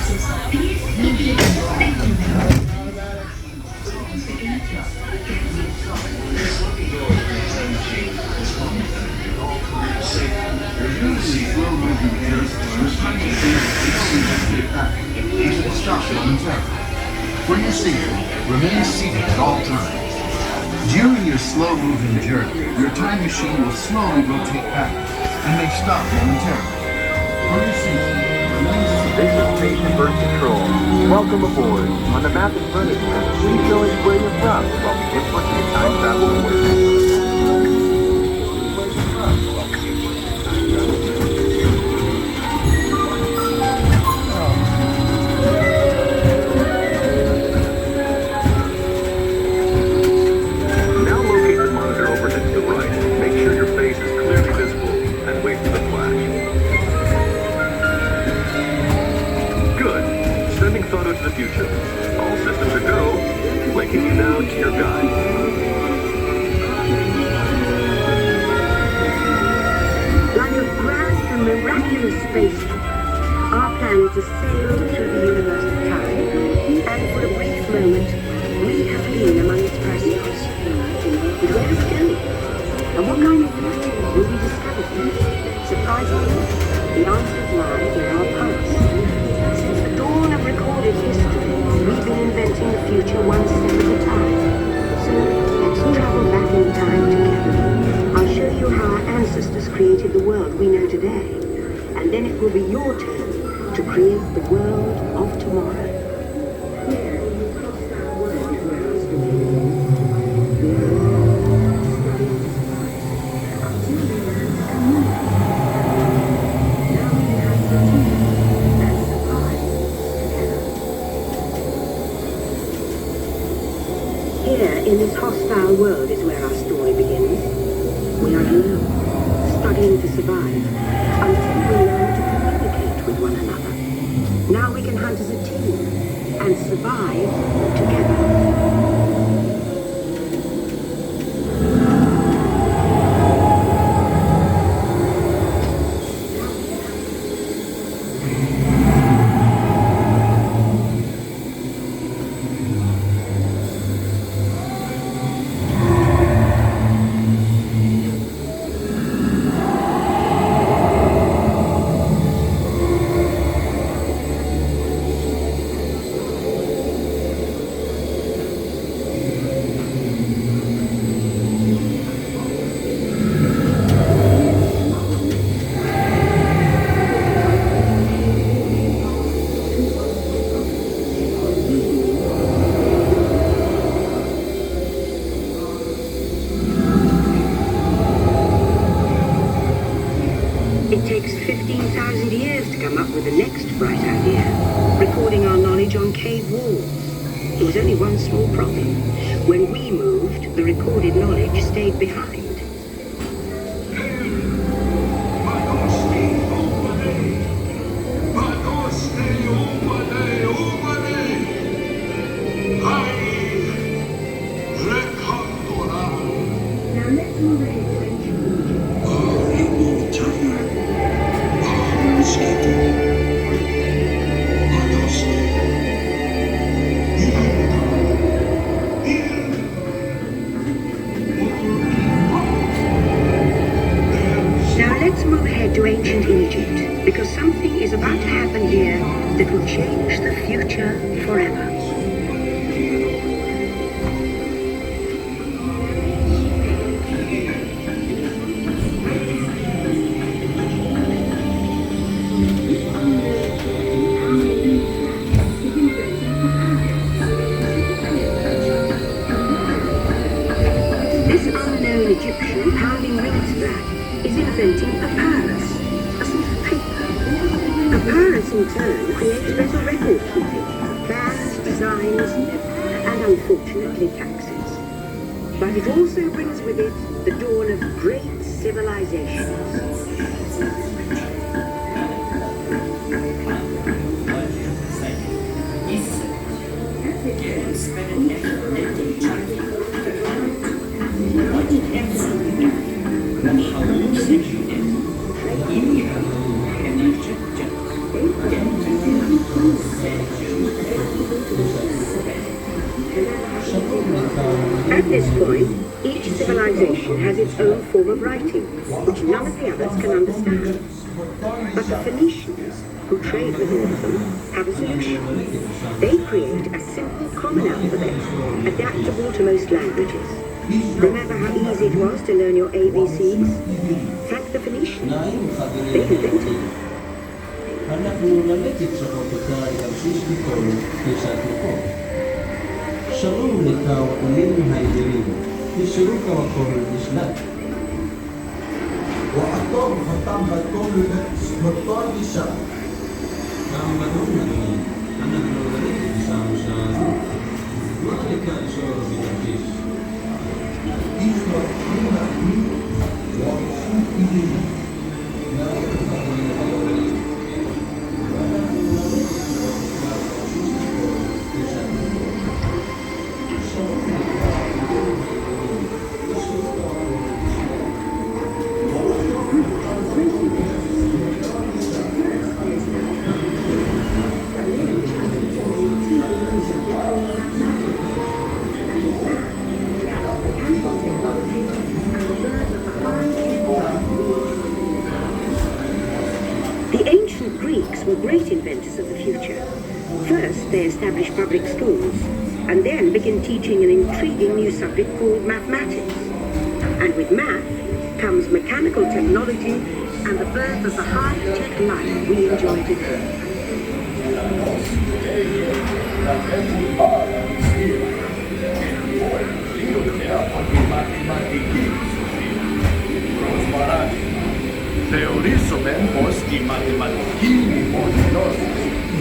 For your safety, remain seated at all times. During your slow-moving journey, your time machine will slowly rotate backwards and may stop momentarily. For your safety, remain seated. This is Spaceship Earth Control. Welcome aboard. On the map in front of you, please show us where you're from while we input your time travel coordinates. Photo to the future. All systems are go. Linking you now to your guide. Like a grand and miraculous spaceship, our plan is to sail through the universe of time, and for a brief moment, we have been among its participants. But where is it going? And what kind of future will we discover here? Surprisingly, the answers lie in our past. Since the dawn of recorded history, we've been inventing the future one step at a time. So let's travel back in time together. I'll show you how our ancestors created the world we know today. And then it will be your turn to create the world of tomorrow. In this hostile world is where our story begins. We are alone, struggling to survive, until we learn to communicate with one another. Now we can hunt as a team, and survive together. It takes 15,000 years to come up with the next bright idea, recording our knowledge on cave walls. There was only one small problem. When we moved, the recorded knowledge stayed behind. Now let's move ahead. Move ahead to ancient Egypt, because something is about to happen here that will change the future forever. This unknown Egyptian pounding rings flat is inventing papyrus, a sort of paper. Papyrus in turn creates better record keeping, plans, designs, and unfortunately taxes. But it also brings with it the dawn of great civilizations. At this point, each civilization has its own form of writing, which none of the others can understand. But the Phoenicians, who trade with all of them, have a solution. They create a simple common alphabet, adaptable to most languages. Remember how easy it was to learn your ABCs? Thank the Phoenicians. They invented it. Anak lumalatik sa pagkakaitamsis ni Cole kaysa ko. Sa ulit ka wakulin haidirin, isuruh ka wakul islat. وأعطاه فتام بطول بطول بشا. Ang madungan ni anak lumalatik sa sa wala ka isuro bitamsis. إذا كنا وأخذ إليه. The ancient Greeks were great inventors of the future. First, they established public schools, and then began teaching an intriguing new subject called mathematics. And with math comes mechanical technology and the birth of the high-tech life we enjoy today. Θεωρήσομεν πως η μαθηματική λοιπόν γνώση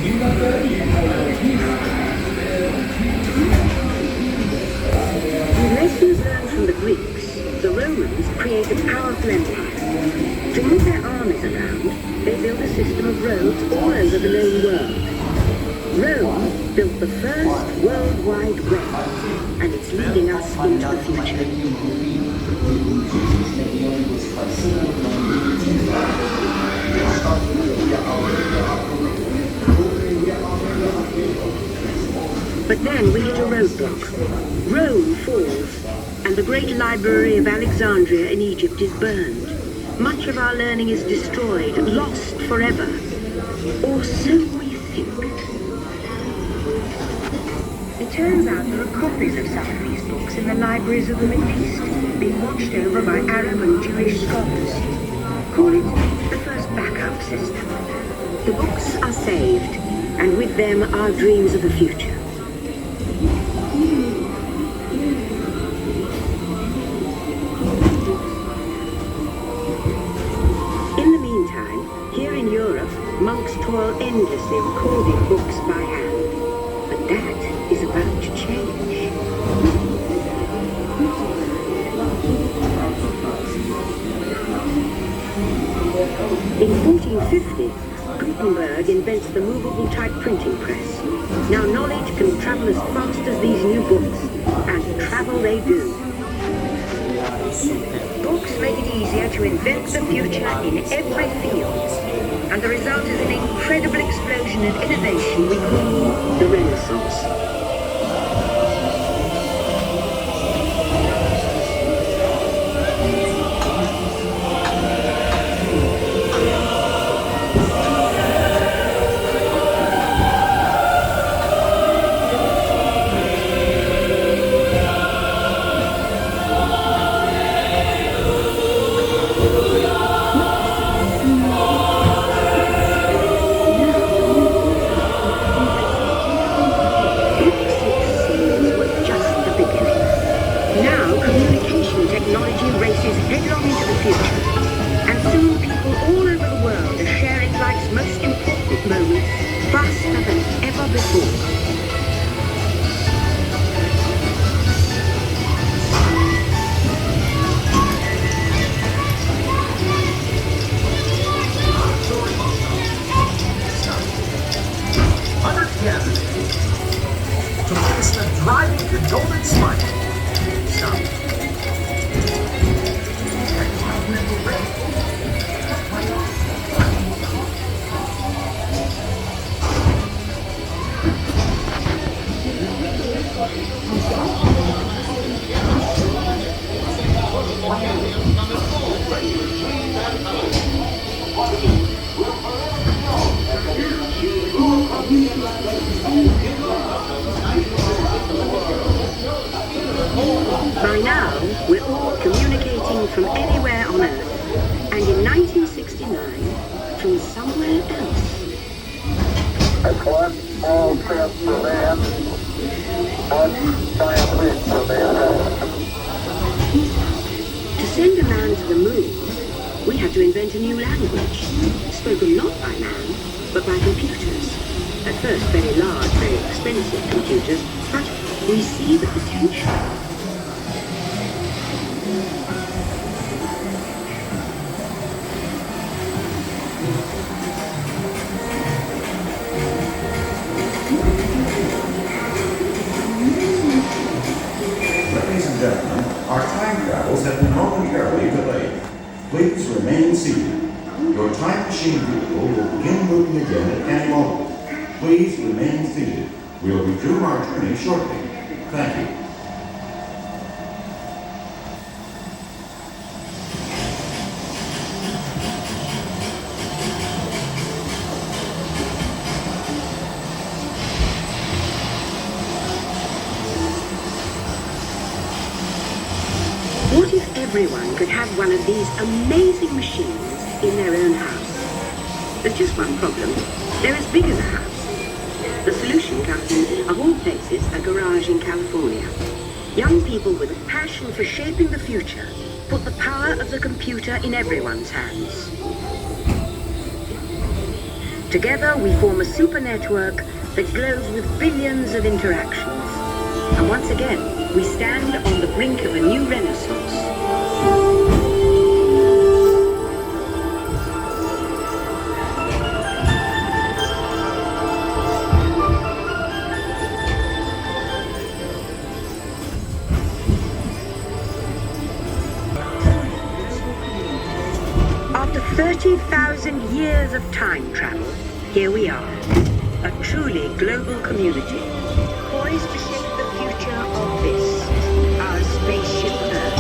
γίνεται υπολογιστή. With lessons learned from the Greeks, the Romans created a powerful empire. To move their armies around, they built a system of roads all over the known world. Rome built the first World Wide Web, and it's leading us into the future. But then we hit a roadblock. Rome falls, and the great library of Alexandria in Egypt is burned. Much of our learning is destroyed, lost forever. Or so we think. It turns out there are copies of some of these books in the libraries of the Middle East, being watched over by Arab and Jewish scholars. Call it the first backup system. The books are saved, and with them our dreams of the future. In the meantime, here in Europe, monks toil endlessly recording books by hand. But that is about to change. In 1450, Gutenberg invents the movable type printing press. Now knowledge can travel as fast as these new books, and travel they do. Books make it easier to invent the future in every field, and the result is an incredible explosion of innovation we call the Renaissance. Technology races headlong into the future, and soon people all over the world are sharing life's most important moments faster than ever before. To witness the driving the golden spike. Stop. By now, we're all communicating from anywhere on Earth, and in 1969, from somewhere else. That's one small step for man, one giant leap for mankind. To send a man to the moon, we had to invent a new language, spoken not by man, but by computers. At first, very large, very expensive computers, but we see the potential. Ladies and gentlemen, our time travels have been momentarily delayed. Please remain seated. Your time machine vehicle will begin moving again at any moment. Please remain seated. We'll resume our journey shortly. Thank you. What if everyone could have one of these amazing machines in their own house? There's just one problem. They're as big as a house. The solution comes in, of all places, a garage in California. Young people with a passion for shaping the future put the power of the computer in everyone's hands. Together we form a super network that glows with billions of interactions. And once again, we stand on the brink of a new renaissance. After 30,000 years of time travel, here we are, a truly global community, poised to shape the future of this, our spaceship Earth.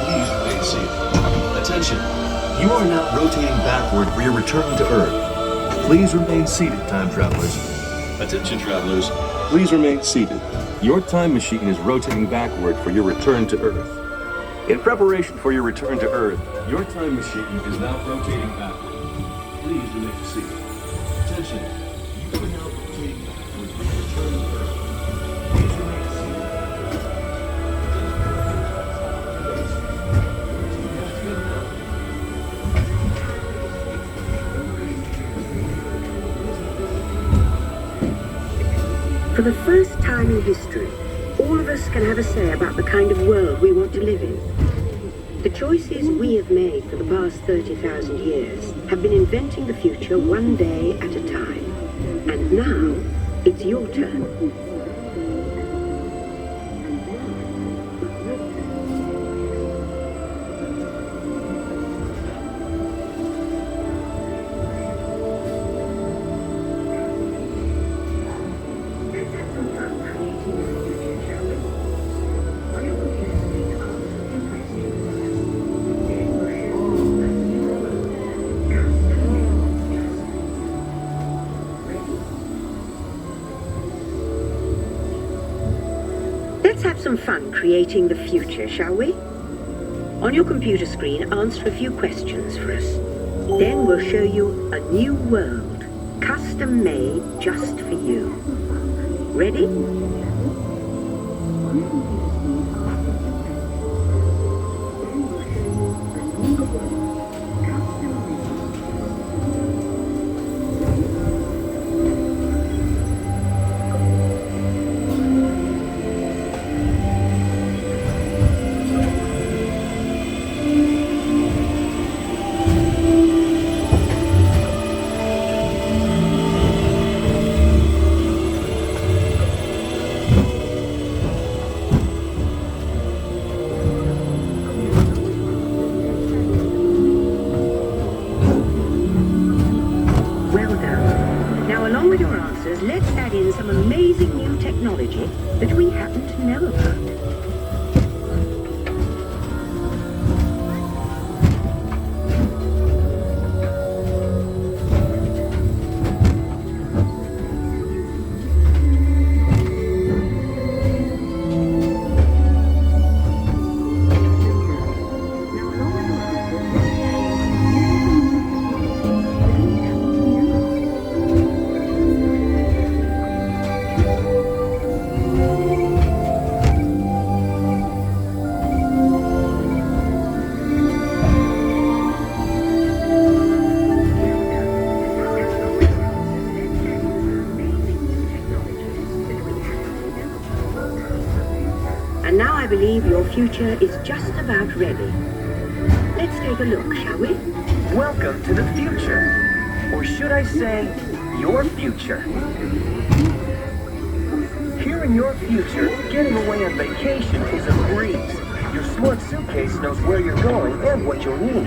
Please remain seated. Attention, you are now rotating backward for your return to Earth. Please remain seated, time travelers. Attention, travelers, please remain seated. Your time machine is rotating backward for your return to Earth. In preparation for your return to Earth, your time machine is now rotating backward. Please remain seated. Attention, you are now rotating backward for your return to Earth. Please remain seated. For the first time in history, all of us can have a say about the kind of world we want to live in. The choices we have made for the past 30,000 years have been inventing the future one day at a time. And now, it's your turn. Let's have some fun creating the future, shall we? On your computer screen, answer a few questions for us. Then we'll show you a new world, custom made just for you. Ready? Let's add in some amazing new technology that we happen to know about. future is just about ready. Let's take a look, shall we? Welcome to the future. Or should I say, your future. Here in your future, getting away on vacation is a breeze. Your smart suitcase knows where you're going and what you'll need.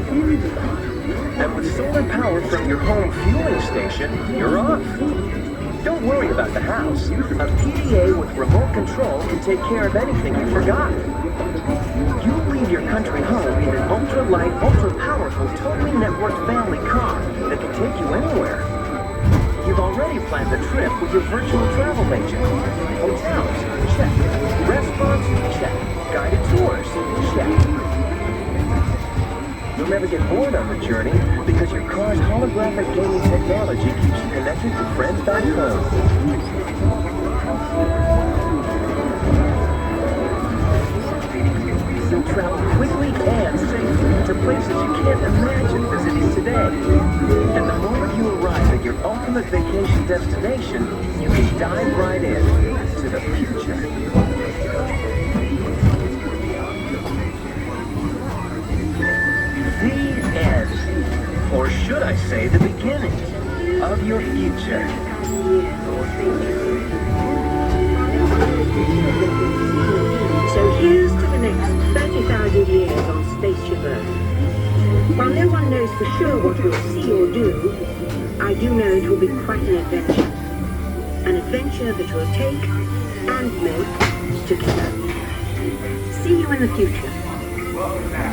And with solar power from your home fueling station, you're off. Don't worry about the house. A PDA with remote control can take care of anything you forgot. You'll leave your country home in an ultra-light, ultra-powerful, totally networked family car that can take you anywhere. You've already planned the trip with your virtual travel agent. Hotels, check. Restaurants, check. Guided tours, check. You'll never get bored on the journey because your car's holographic gaming technology keeps you connected to friends back home. You'll travel quickly and safely to places you can't imagine visiting today. And the moment you arrive at your ultimate vacation destination, you can dive right in to the future. The end, or should I say the beginning, of your future. So here's to the next 30,000 years on Spaceship Earth. While no one knows for sure what we'll see or do, I do know it will be quite an adventure. An adventure that we'll take and make together. See you in the future.